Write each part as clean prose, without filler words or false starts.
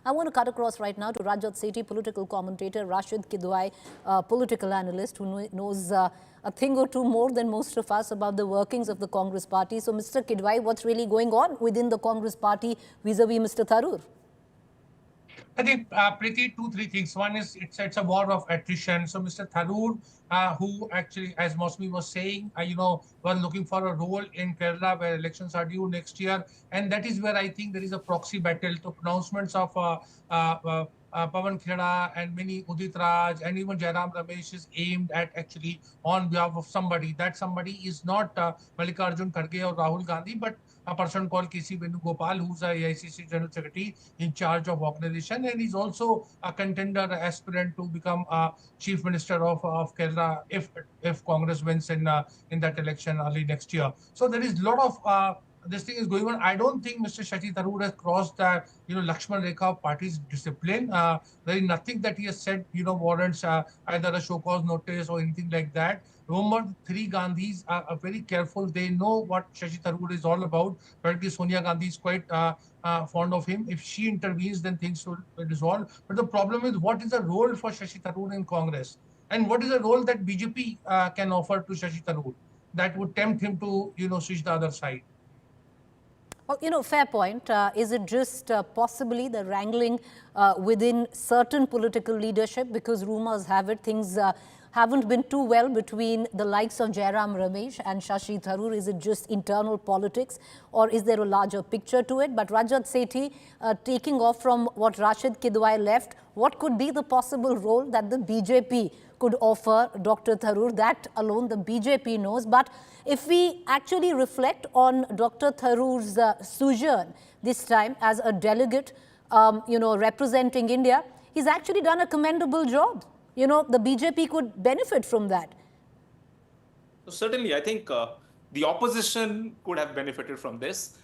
I want to cut across right now to Rajat Sethi, political commentator, Rashid Kidwai, political analyst who knows a thing or two more than most of us about the workings of the Congress party. So, Mr. Kidwai, what's really going on within the Congress party vis-a-vis Mr. Tharoor? I think pretty three things. One is it's a war of attrition. So Mr. Tharoor, who actually, as Mosmi was saying, was looking for a role in Kerala where elections are due next year, and that is where I think there is a proxy battle to pronouncements of Pawan Kheda and many Udit Raj and even Jairam Ramesh is aimed at actually on behalf of somebody. That somebody is not Mallikarjun Kharge or Rahul Gandhi, but a person called K.C. Venugopal, who's a AICC General Secretary in charge of organization, and he's also a contender, aspirant to become Chief Minister of Kerala if Congress wins in that election early next year. So there is a lot of this thing is going on. I don't think Mr. Shashi Tharoor has crossed the Lakshman Rekha of party's discipline. There is nothing that he has said warrants either a show cause notice or anything like that. Remember, the three Gandhis are very careful. They know what Shashi Tharoor is all about. Apparently, Sonia Gandhi is quite fond of him. If she intervenes, then things will resolve. But the problem is, what is the role for Shashi Tharoor in Congress? And what is the role that BJP can offer to Shashi Tharoor that would tempt him to, switch the other side? Well, fair point. Is it just possibly the wrangling within certain political leadership? Because rumors have it, things haven't been too well between the likes of Jairam Ramesh and Shashi Tharoor. Is it just internal politics, or is there a larger picture to it? But Rajat Sethi, taking off from what Rashid Kidwai left, what could be the possible role that the BJP could offer Dr. Tharoor? That alone the BJP knows. But if we actually reflect on Dr. Tharoor's sojourn this time as a delegate, representing India, he's actually done a commendable job. The BJP could benefit from that. So certainly, I think the opposition could have benefited from this.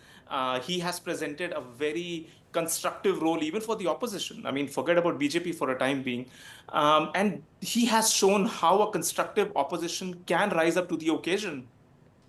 He has presented a very constructive role even for the opposition. I mean, forget about BJP for a time being. And he has shown how a constructive opposition can rise up to the occasion.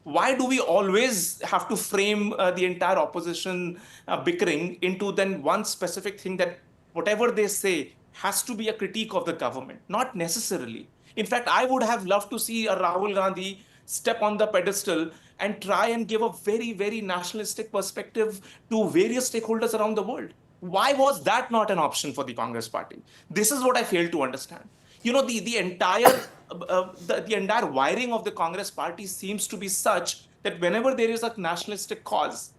Why do we always have to frame the entire opposition bickering into then one specific thing that whatever they say has to be a critique of the government? Not necessarily. In fact, I would have loved to see a Rahul Gandhi step on the pedestal and try and give a very, very nationalistic perspective to various stakeholders around the world. Why was that not an option for the Congress party? This is what I fail to understand. The entire wiring of the Congress party seems to be such that whenever there is a nationalistic cause,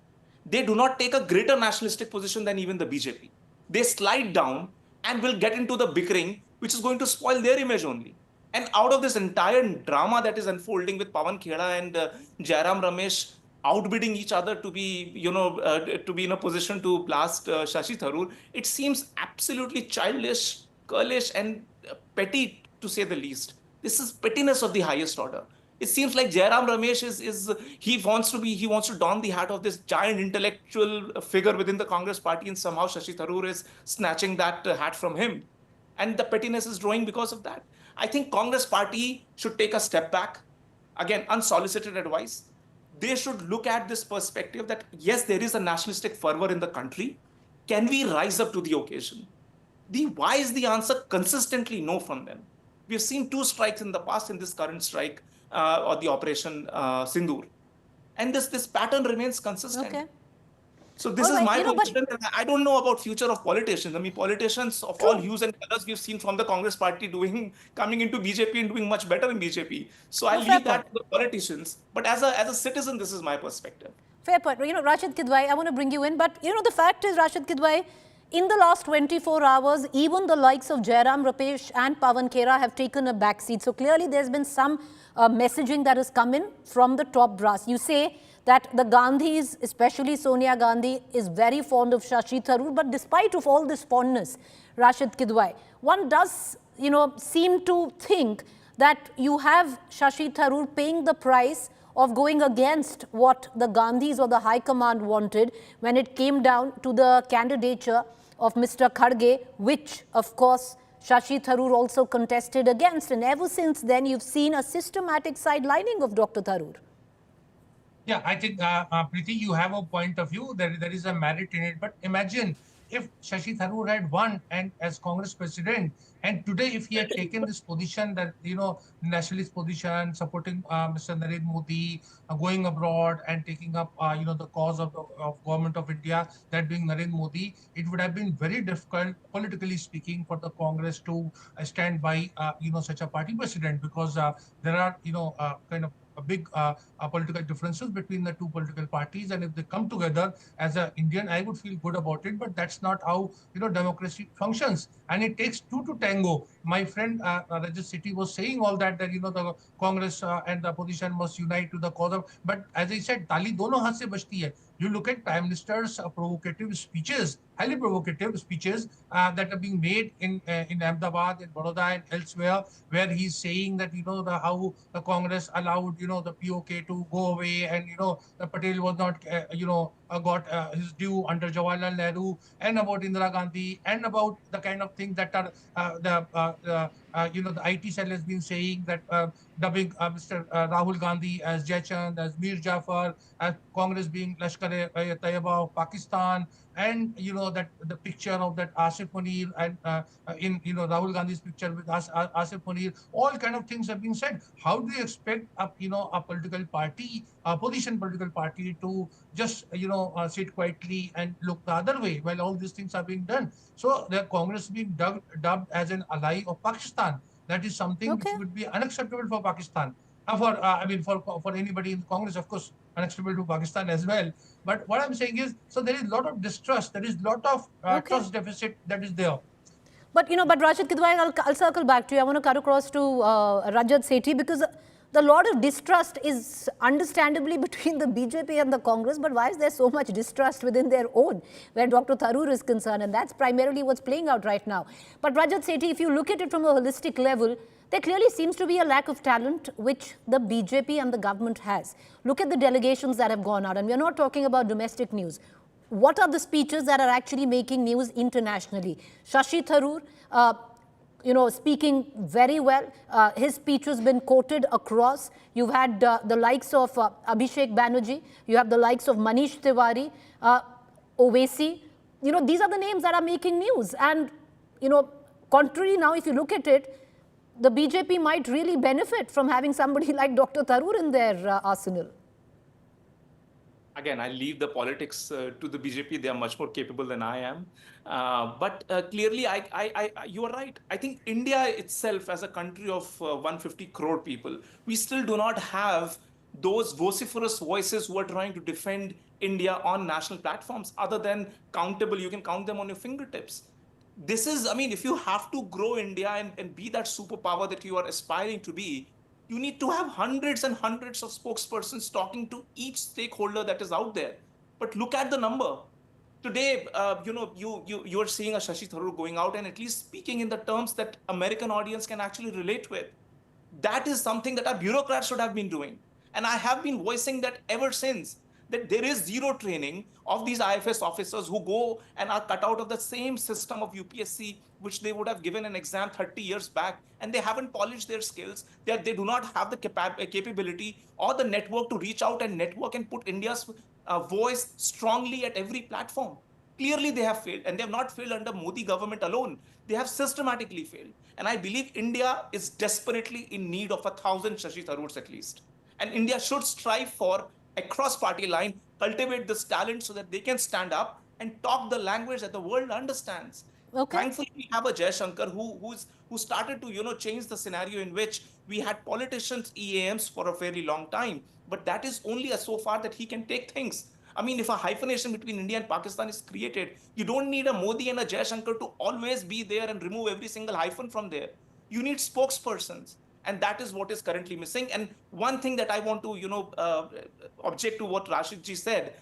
they do not take a greater nationalistic position than even the BJP. They slide down and will get into the bickering, which is going to spoil their image only. And out of this entire drama that is unfolding with Pawan Kheda and Jairam Ramesh outbidding each other to be, to be in a position to blast Shashi Tharoor, it seems absolutely childish, girlish, and petty, to say the least. This is pettiness of the highest order. It seems like Jairam Ramesh he wants to don the hat of this giant intellectual figure within the Congress party, and somehow Shashi Tharoor is snatching that hat from him. And the pettiness is growing because of that. I think Congress party should take a step back. Again, unsolicited advice. They should look at this perspective that, yes, there is a nationalistic fervor in the country. Can we rise up to the occasion? Why is the answer consistently no from them? We have seen 2 strikes in the past in this current strike or the Operation Sindoor. And this pattern remains consistent. Okay. So this is my position. I don't know about future of politicians. I mean, politicians of all hues and colors we've seen from the Congress party coming into BJP and doing much better in BJP. So I'll leave that to the politicians. But as a citizen, this is my perspective. Fair point. Rashid Kidwai, I want to bring you in. But, the fact is, Rashid Kidwai, in the last 24 hours, even the likes of Jairam Ramesh and Pawan Kheda have taken a backseat. So clearly, there's been some messaging that has come in from the top brass. You say that the Gandhis, especially Sonia Gandhi, is very fond of Shashi Tharoor. But despite of all this fondness, Rashid Kidwai, one does, seem to think that you have Shashi Tharoor paying the price of going against what the Gandhis or the High Command wanted when it came down to the candidature of Mr. Kharge, which, of course, Shashi Tharoor also contested against. And ever since then, you've seen a systematic sidelining of Dr. Tharoor. Yeah, I think, Preeti, you have a point of view. There is a merit in it. But imagine if Shashi Tharoor had won and as Congress president, and today if he had taken this position that, nationalist position, supporting Mr. Narendra Modi, going abroad and taking up, the cause of government of India, that being Narendra Modi, it would have been very difficult, politically speaking, for the Congress to stand by, such a party president, because there are, kind of a big political differences between the two political parties, and if they come together, as an Indian, I would feel good about it. But that's not how democracy functions, and it takes two to tango. My friend Rajat Sethi was saying all that the Congress and the opposition must unite to the cause of. But as I said, tali dono haath se bajti hai. You look at Prime Minister's provocative speeches, highly provocative speeches that are being made in Ahmedabad, in Baroda, and elsewhere, where he's saying that how the Congress allowed the POK to go away, and the Patel was not got his due under Jawaharlal Nehru, and about Indira Gandhi, and about the kind of things that are the IT cell has been saying, that dubbing Mr. Rahul Gandhi as Jaichand, as Mir Jafar, as Congress being Lashkar-e-Taiba of Pakistan, and that the picture of that Asif Munir, and in Rahul Gandhi's picture with Asif Munir, all kind of things have been said. How do you expect a political party, opposition political party, to just sit quietly and look the other way while all these things are being done? So the Congress being dubbed as an ally of Pakistan. That is something which Okay. would be unacceptable for Pakistan. For anybody in Congress, of course, unacceptable to Pakistan as well. But what I'm saying is, so there is a lot of distrust, there is a lot of Okay. trust deficit that is there. But Rajat Kidwai, I'll circle back to you. I want to cut across to Rajat Sethi, because the lot of distrust is understandably between the BJP and the Congress, but why is there so much distrust within their own, where Dr. Tharoor is concerned? And that's primarily what's playing out right now. But Rajat Sethi, if you look at it from a holistic level, there clearly seems to be a lack of talent which the BJP and the government has. Look at the delegations that have gone out, and we're not talking about domestic news. What are the speeches that are actually making news internationally? Shashi Tharoor, speaking very well. His speech has been quoted across. You've had the likes of Abhishek Banerjee. You have the likes of Manish Tiwari, Owaisi. These are the names that are making news. And, contrary now, if you look at it, the BJP might really benefit from having somebody like Dr. Tharoor in their arsenal. Again, I leave the politics to the BJP. They are much more capable than I am. But clearly, you are right. I think India itself, as a country of 150 crore people, we still do not have those vociferous voices who are trying to defend India on national platforms, other than countable. You can count them on your fingertips. This is, if you have to grow India and be that superpower that you are aspiring to be, you need to have hundreds and hundreds of spokespersons talking to each stakeholder that is out there. But look at the number. Today, you are seeing a Shashi Tharoor going out and at least speaking in the terms that American audience can actually relate with. That is something that our bureaucrats should have been doing. And I have been voicing that ever since, that there is zero training of these IFS officers who go and are cut out of the same system of UPSC, which they would have given an exam 30 years back, and they haven't polished their skills. They do not have the capability or the network to reach out and network and put India's voice strongly at every platform. Clearly, they have failed, and they have not failed under Modi government alone. They have systematically failed. And I believe India is desperately in need of 1,000 Shashi Tharoors at least. And India should strive for, across party line, cultivate this talent so that they can stand up and talk the language that the world understands. Okay. Thankfully, we have a Jaishankar who started to change the scenario in which we had politicians EAMs for a fairly long time, but that is only so far that he can take things. If a hyphenation between India and Pakistan is created, you don't need a Modi and a Jaishankar to always be there and remove every single hyphen from there. You need spokespersons. And that is what is currently missing. And one thing that I want to, object to what Rashid ji said,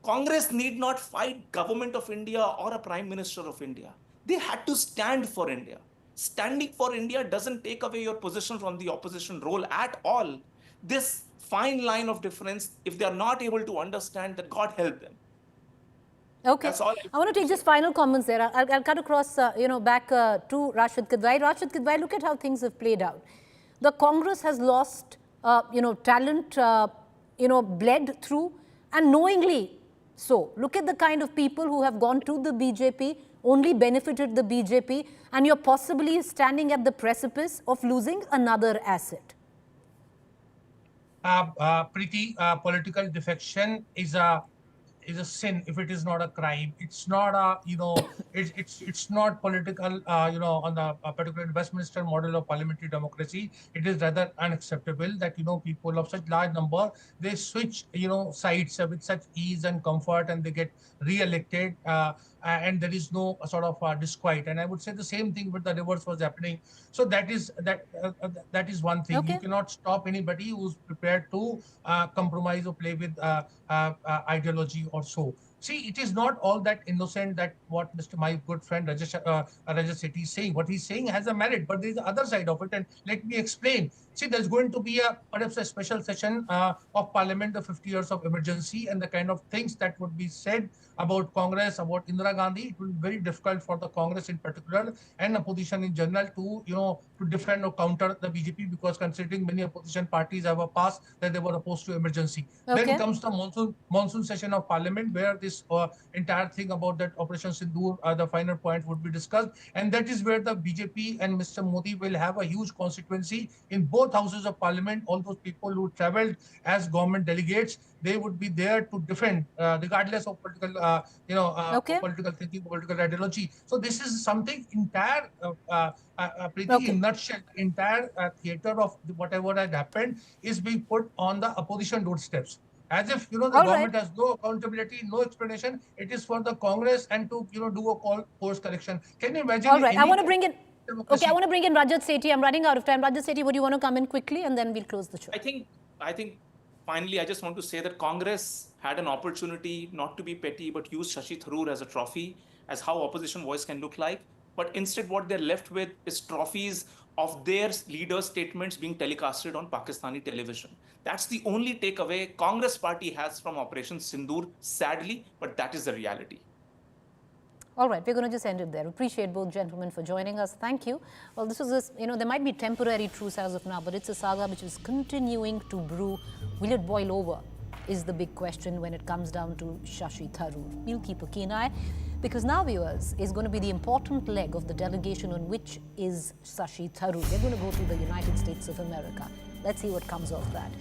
Congress need not fight government of India or a Prime Minister of India. They had to stand for India. Standing for India doesn't take away your position from the opposition role at all. This fine line of difference, if they are not able to understand, that God help them. Okay. That's all I want to take just final comments there. I'll cut across, back to Rashid Kidwai. Rashid Kidwai, look at how things have played out. The Congress has lost, talent, bled through, and knowingly So look at the kind of people who have gone to the BJP, only benefited the BJP, and you're possibly standing at the precipice of losing another asset. Political defection is a sin if it is not a crime. It's not a, it's not political, on the particular Westminster model of parliamentary democracy. It is rather unacceptable that, people of such large number, they switch, sides with such ease and comfort, and they get re-elected, and there is no sort of disquiet. And I would say the same thing with the reverse was happening. So that is one thing. Okay. You cannot stop anybody who's prepared to compromise or play with ideology or so. See, it is not all that innocent that what my good friend Rajesh Sethi is saying. What he's saying has a merit, but there is the other side of it. And let me explain. See, there's going to be perhaps a special session of Parliament, the 50 years of emergency, and the kind of things that would be said about Congress, about Indira Gandhi. It will be very difficult for the Congress in particular and opposition in general to, to defend or counter the BJP, because considering many opposition parties have a past that they were opposed to emergency. Okay. Then comes the monsoon session of Parliament, where this entire thing about that Operation Sindoor, the final point would be discussed. And that is where the BJP and Mr. Modi will have a huge constituency in both houses of Parliament. All those people who traveled as government delegates, they would be there to defend, regardless of political, Okay. political thinking, political ideology. So this is something entire, pretty Okay. in nutshell, entire theater of whatever had happened is being put on the opposition doorsteps. As if, the All government right. has no accountability, no explanation. It is for the Congress and to, do a course correction. Can you imagine? All right, I want to bring in, democracy? okay, I want to bring in Rajat Sethi. I'm running out of time. Rajat Sethi, would you want to come in quickly, and then we'll close the show? I think finally, I just want to say that Congress had an opportunity not to be petty, but use Shashi Tharoor as a trophy, as how opposition voice can look like. But instead, what they're left with is trophies of their leaders' statements being telecasted on Pakistani television. That's the only takeaway Congress party has from Operation Sindoor, sadly, but that is the reality. All right, we're going to just end it there. Appreciate both gentlemen for joining us. Thank you. Well, this was, there might be temporary truce as of now, but it's a saga which is continuing to brew. Will it boil over? Is the big question when it comes down to Shashi Tharoor. We'll keep a keen eye, because now, viewers, is going to be the important leg of the delegation on which is Shashi Tharoor. They're going to go to the United States of America. Let's see what comes of that.